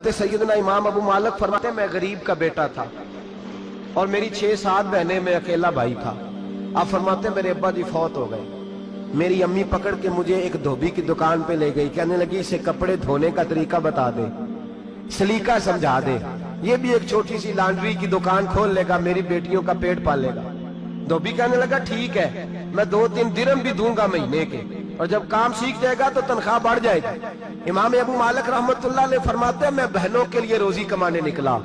सैयदना इमाम अबू मालिक फरमाते हैं, मैं गरीब का बेटा था और मेरी 6-7 बहनें, मैं अकेला भाई था। आप फरमाते हैं मेरे अब्बा जी फौत हो गए। मेरी अम्मी पकड़ के मुझे एक धोबी की दुकान पे ले गई, कहने लगी इसे कपड़े धोने का तरीका बता दे, सलीका समझा दे, ये भी एक छोटी सी लॉन्ड्री की दुकान खोल लेगा, मेरी बेटियों का पेट पालेगा। धोबी कहने लगा ठीक है, मैं 2-3 दिरहम भी दूंगा महीने के, और जब काम सीख जाएगा तो तनख्वाह बढ़ जाएगी। इमाम अबू मालिक रहमतुल्लाह अलैह फरमाते हैं, मैं बहनों के लिए रोजी कमाने निकला,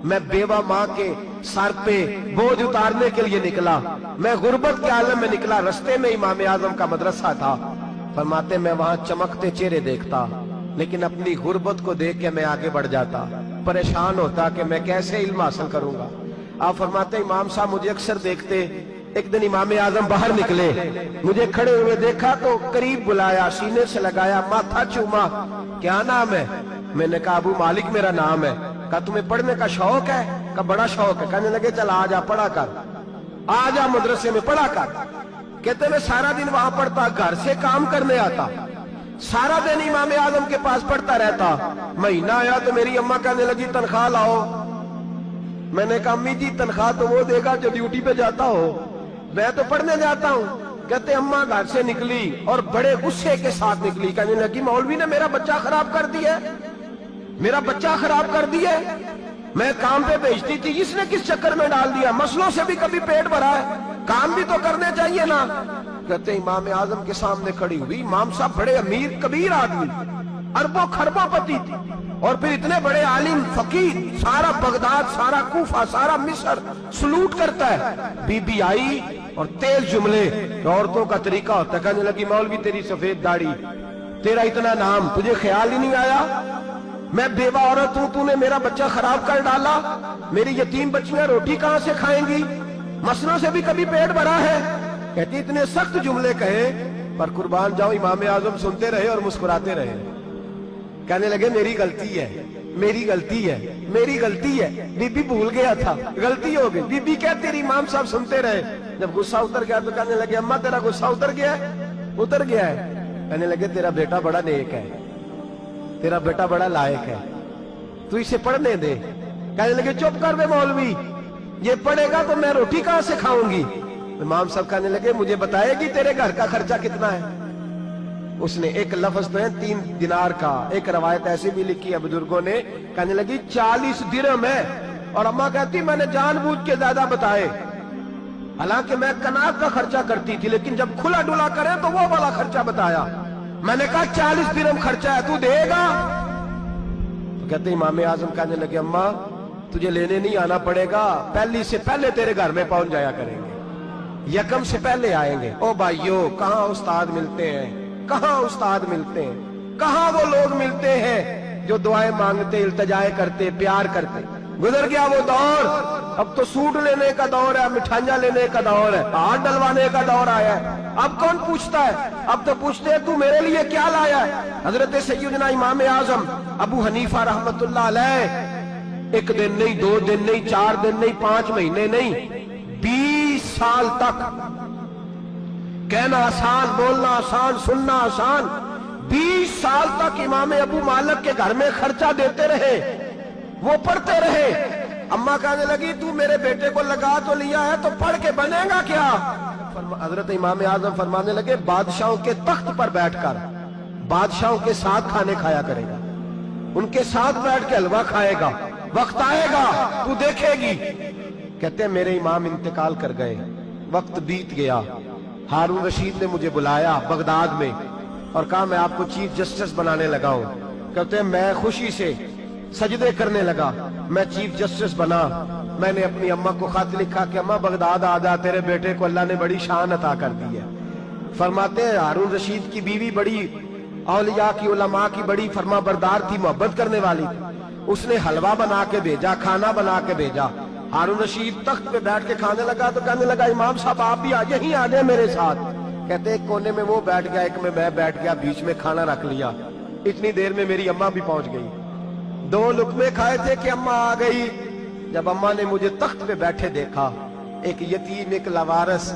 मैं बेवा माँ के सर पे बोझ उतारने के लिए निकला, मैं गुर्बत के आलम में निकला। रस्ते में इमाम आजम का मदरसा था। फरमाते मैं वहां चमकते चेहरे देखता, लेकिन अपनी गुर्बत को देख के मैं आगे बढ़ जाता, परेशान होता कि मैं कैसे इल्म हासिल करूंगा। आप फरमाते इमाम साहब मुझे अक्सर देखते। एक दिन इमाम आजम बाहर निकले, मुझे खड़े हुए देखा तो करीब बुलाया, सीने से लगाया, माथा चूमा, क्या नाम है? मैंने कहा अबू मालिक मेरा नाम है। कहा तुम्हें पढ़ने का शौक है? कहा बड़ा शौक है। कहने लगे चल आ जा पढ़ा कर, आ जा मदरसे में पढ़ा कर। कहते मैं सारा दिन वहां पढ़ता, घर से काम करने आता, सारा दिन इमाम आजम के पास पढ़ता रहता। महीना आया तो मेरी अम्मा कहने लगी तनख्वाह लाओ। मैंने कहा अम्मी जी तनख्वाह तो वो देगा जो ड्यूटी पे जाता हो, मैं तो पढ़ने जाता हूँ। कहते अम्मा घर से निकली और बड़े गुस्से के साथ निकली, कहने लगी मौलवी ने मेरा बच्चा खराब कर दिया, मेरा बच्चा खराब कर दिया, मैं काम पे भेजती थी, इसने किस चक्कर में डाल दिया, मसलों से भी कभी पेट भरा है, काम भी तो करने चाहिए ना। कहते इमाम आजम के सामने खड़ी हुई। इमाम साहब बड़े अमीर कबीर आदमी, अरबों खरबों पति थी, और फिर इतने बड़े आलिम फकीर, सारा बगदाद, सारा कूफा, सारा मिस्र सलूट करता है। बीबी आई और तेज जुमले, औरतों का तरीका होता है। कहने लगी मौलवी तेरी सफेद दाढ़ी, तेरा इतना नाम, तुझे ख्याल ही नहीं आया? मैं बेवा औरत हूं, तूने मेरा बच्चा खराब कर डाला, मेरी यतीम बच्चियां रोटी कहां से खाएंगी, मसलों से भी कभी पेट भरा है। कहती इतने सख्त जुमले कहे, पर कुर्बान जाओ इमाम आजम सुनते रहे और मुस्कुराते रहे। कहने लगे मेरी गलती है, मेरी गलती है, मेरी गलती है, बीबी भूल गया था, गलती हो गई। बीबी कहती रही, इमाम साहब सुनते रहे। जब गुस्सा उतर गया तो कहने लगे अम्मा तेरा गुस्सा उतर गया है? उतर गया है। कहने लगे तेरा बेटा बड़ा नेक है, तेरा बेटा बड़ा लायक है, तू इसे पढ़ने दे। कहने लगे चुप कर बे मौलवी, ये पढ़ेगा तो मैं रोटी कहां से खाऊंगी। इमाम साहब कहने लगे मुझे बताएगी तेरे घर का खर्चा कितना है? उसने एक लफ्ज तो है 3 दिनार का, एक रवायत ऐसी भी लिखी है बुजुर्गों ने, कहने लगी 40 दिरहम है। और अम्मा कहती मैंने जानबूझ के ज्यादा बताए, हालांकि मैं कनात का खर्चा करती थी, लेकिन जब खुला डुला करे तो वो वाला खर्चा बताया। मैंने कहा 40 दिरहम खर्चा है, तू देगा? तो कहते इमाम आजम कहने लगे अम्मा तुझे लेने नहीं आना पड़ेगा, पहली से पहले तेरे घर में पहुंच जाया करेंगे, यकम से पहले आएंगे। ओ भाइयों कहाँ उस्ताद मिलते हैं, कहाँ उस्ताद मिलते हैं, कहाँ वो लोग मिलते हैं जो दुआएं मांगते, इल्तिजाएं करते, प्यार करते। गुजर गया वो दौर, अब तो सूट लेने का दौर है, मिठाइयां लेने का दौर है, हाथ डलवाने का दौर आया है। अब कौन पूछता है? अब तो पूछते हैं तू मेरे लिए क्या लाया है। हजरत सैयदना इमाम आजम अबू हनीफा रहमतुल्लाह अलैह 1 दिन नहीं, 2 दिन नहीं, 4 दिन नहीं, 5 महीने नहीं, 20 साल तक, कहना आसान, बोलना आसान, सुनना आसान, 20 साल तक इमाम अबू मालिक के घर में खर्चा देते रहे, वो पढ़ते रहे। अम्मा कहने लगी तू मेरे बेटे को लगा तो लिया है, तो पढ़ के बनेगा क्या? हजरत इमाम आजम फरमाने लगे बादशाहों के तख्त पर बैठकर बादशाहों के साथ खाने खाया करेगा, उनके साथ बैठ के हलवा खाएगा, वक्त आएगा तू देखेगी। कहते हैं मेरे इमाम इंतकाल कर गए, वक्त बीत गया। हारून रशीद ने मुझे बुलाया बगदाद में और कहा मैं आपको चीफ जस्टिस बनाने लगा हूं। कहते हैं मैं खुशी से सजदे करने लगा, मैं चीफ जस्टिस बना। मैंने अपनी अम्मा को खत लिखा कि अम्मा बगदाद आ जा, तेरे बेटे को अल्लाह ने बड़ी शान अता कर दी है। फरमाते हैं हारून रशीद की बीवी बड़ी औलिया की, उलमा की बड़ी फरमा बरदार थी, मोहब्बत करने वाली थी। उसने हलवा बना के भेजा, खाना बना के भेजा। हारून रशीद तख्त पे बैठ के खाने लगा तो कहने लगा इमाम साहब आप भी यहीं आ जाए मेरे साथ। कहते एक कोने में वो बैठ गया, एक में मैं बैठ गया, बीच में खाना रख लिया। इतनी देर में मेरी अम्मा भी पहुंच गई। 2 लुकमे खाए थे कि अम्मा आ गई। जब अम्मा ने मुझे तख्त पे बैठे देखा, एक यतीम, एक लवारस,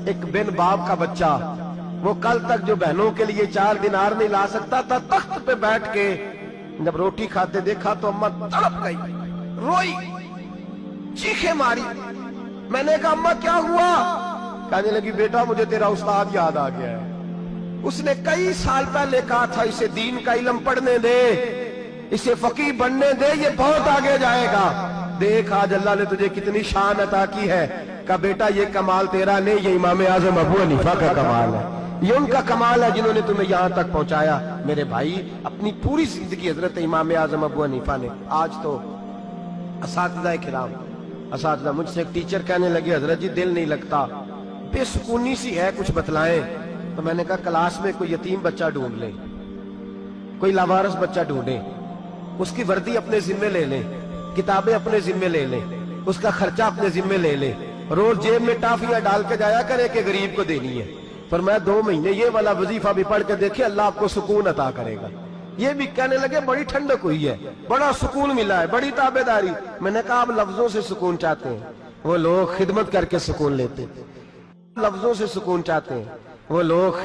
एक बिन बाप का बच्चा, वो कल तक जो बहनों के लिए 4 दिनार नहीं ला सकता था, तख्त पे बैठ के जब रोटी खाते देखा तो अम्मा तड़प गई, रोई, चीखें मारी। मैंने कहा अम्मा क्या हुआ? कहने लगी बेटा मुझे तेरा उस्ताद याद आ गया है, उसने कई साल पहले कहा था इसे दीन का इल्म पढ़ने दे, इसे फकीह बनने दे, ये बहुत आगे जाएगा। देख आज अल्लाह ने तुझे कितनी शान अता की है। कहा बेटा ये कमाल तेरा नहीं, ये इमाम आजम अबू हनीफा का कमाल है, ये उनका कमाल है जिन्होंने तुम्हें यहां तक पहुंचाया। मेरे भाई अपनी पूरी जिंदगी हजरत इमाम आजम अबू हनीफा ने। आज तो असातिज़ा किराम, असातिज़ा, मुझसे एक टीचर कहने लगे हजरत जी दिल नहीं लगता, बेसुकूनी सी है, कुछ बतलाएं। तो मैंने कहा क्लास में कोई यतीम बच्चा ढूंढ ले, कोई लावारिस बच्चा ढूंढे, उसकी वर्दी अपने जिम्मे ले लें, किताबें अपने जिम्मे ले लें, उसका खर्चा अपने जिम्मे ले लें, रोज जेब में टाफियां डाल के जाया करे कि गरीब को देनी है। पर मैं 2 महीने ये वाला वजीफा भी पढ़ के देखे, अल्लाह आपको सुकून अता करेगा। ये भी कहने लगे बड़ी ठंडक हुई है, बड़ा सुकून मिला है, बड़ी ताबेदारी। मैंने कहा आप लफ्जों से सुकून चाहते हैं, वो लोग खिदमत करके सुकून लेते। लफ्जों से सुकून चाहते हैं, वो लोग